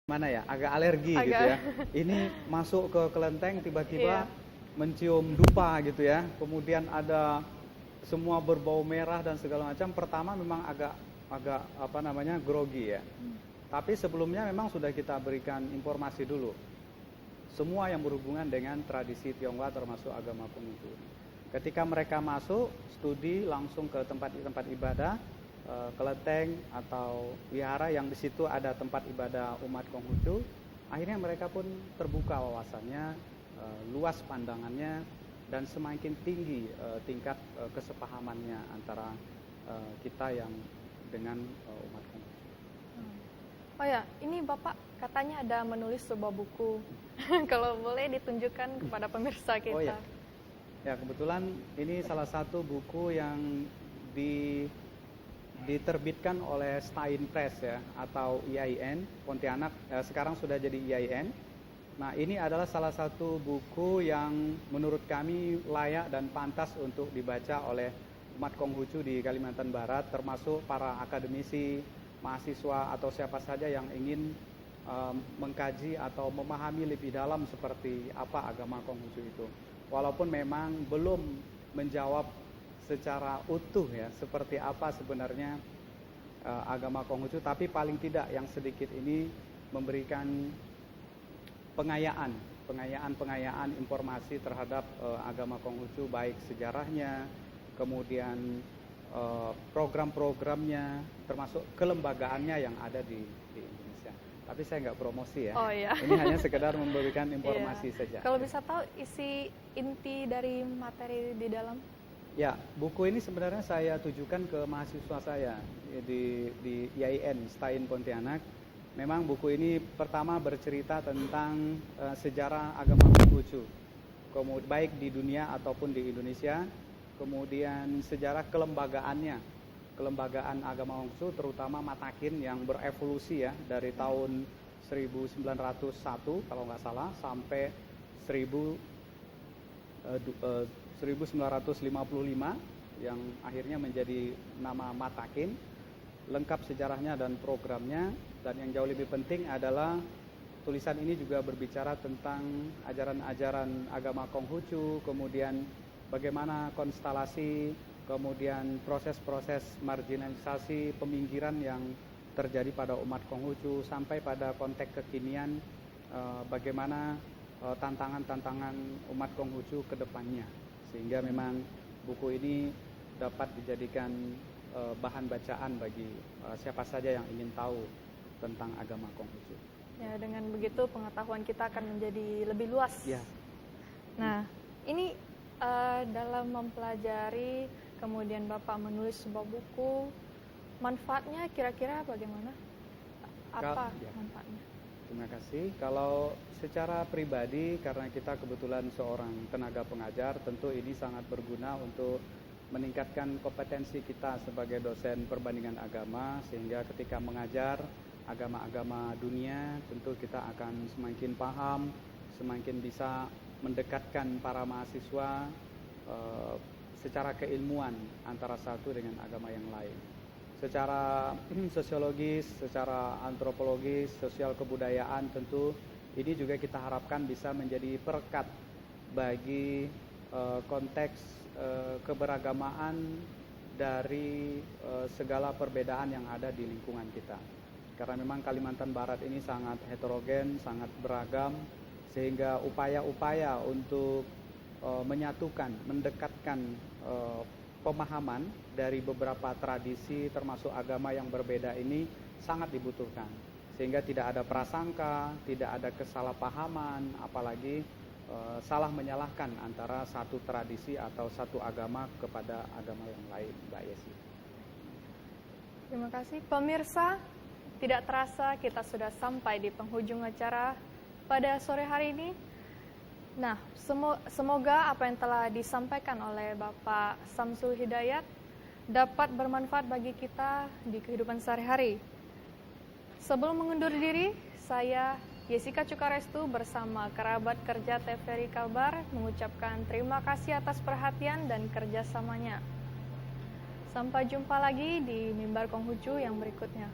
mana ya, agak alergi gitu Agak. ya. Ini masuk ke kelenteng tiba-tiba Iya. mencium dupa gitu ya. Kemudian ada semua berbau merah dan segala macam. Pertama memang agak agak apa namanya grogi ya. Tapi sebelumnya memang sudah kita berikan informasi dulu. Semua yang berhubungan dengan tradisi Tionghoa termasuk agama Konghucu. Ketika mereka masuk studi langsung ke tempat-tempat ibadah, kelenteng atau wihara yang di situ ada tempat ibadah umat Konghucu, akhirnya mereka pun terbuka wawasannya, luas pandangannya, dan semakin tinggi tingkat kesepahamannya antara kita yang dengan umat Konghucu. Oh ya, ini Bapak katanya ada menulis sebuah buku. Kalau boleh ditunjukkan kepada pemirsa kita. Oh ya, ya kebetulan ini salah satu buku yang diterbitkan oleh Stein Press ya, atau IAIN Pontianak, sekarang sudah jadi IAIN. Nah, ini adalah salah satu buku yang menurut kami layak dan pantas untuk dibaca oleh umat Konghucu di Kalimantan Barat, termasuk para akademisi, mahasiswa, atau siapa saja yang ingin mengkaji atau memahami lebih dalam seperti apa agama Konghucu itu. Walaupun memang belum menjawab secara utuh ya, seperti apa sebenarnya agama Konghucu, tapi paling tidak yang sedikit ini memberikan pengayaan informasi terhadap agama Konghucu, baik sejarahnya, kemudian program-programnya, termasuk kelembagaannya yang ada di Indonesia. Tapi saya nggak promosi ya. Oh iya. Ini hanya sekedar memberikan informasi Iya. saja. Kalau bisa tahu isi inti dari materi di dalam? Ya, buku ini sebenarnya saya tujukan ke mahasiswa saya di IAIN Stein Pontianak. Memang buku ini pertama bercerita tentang sejarah agama Konghucu, baik di dunia ataupun di Indonesia. Kemudian sejarah kelembagaan agama Konghucu, terutama Matakin yang berevolusi ya dari tahun 1901 kalau nggak salah sampai 1955 yang akhirnya menjadi nama Matakin. Lengkap sejarahnya dan programnya, dan yang jauh lebih penting adalah tulisan ini juga berbicara tentang ajaran-ajaran agama Konghucu, kemudian bagaimana konstelasi, kemudian proses-proses marginalisasi, peminggiran yang terjadi pada umat Konghucu, sampai pada konteks kekinian, bagaimana tantangan-tantangan umat Konghucu ke depannya. Sehingga memang buku ini dapat dijadikan bahan bacaan bagi siapa saja yang ingin tahu tentang agama Konghucu. Ya, dengan begitu pengetahuan kita akan menjadi lebih luas. Ya. Nah, ini dalam mempelajari, kemudian Bapak menulis sebuah buku, manfaatnya kira-kira bagaimana? Apa manfaatnya? Terima kasih. Kalau secara pribadi, karena kita kebetulan seorang tenaga pengajar, tentu ini sangat berguna untuk meningkatkan kompetensi kita sebagai dosen perbandingan agama, sehingga ketika mengajar agama-agama dunia, tentu kita akan semakin paham, semakin bisa mendekatkan para mahasiswa secara keilmuan antara satu dengan agama yang lain. Secara sosiologis, secara antropologis, sosial kebudayaan, tentu ini juga kita harapkan bisa menjadi perekat bagi konteks keberagamaan dari segala perbedaan yang ada di lingkungan kita. Karena memang Kalimantan Barat ini sangat heterogen, sangat beragam, sehingga upaya-upaya untuk menyatukan, mendekatkan pemahaman dari beberapa tradisi termasuk agama yang berbeda ini sangat dibutuhkan. Sehingga tidak ada prasangka, tidak ada kesalahpahaman, apalagi salah menyalahkan antara satu tradisi atau satu agama kepada agama yang lain, Mbak Yesi. Terima kasih pemirsa. Tidak terasa kita sudah sampai di penghujung acara pada sore hari ini. Nah, semoga apa yang telah disampaikan oleh Bapak Samsul Hidayat dapat bermanfaat bagi kita di kehidupan sehari-hari. Sebelum mengundur diri, saya Jessica Cukarestu bersama kerabat kerja TVRI Kalbar mengucapkan terima kasih atas perhatian dan kerjasamanya. Sampai jumpa lagi di Mimbar Konghucu yang berikutnya.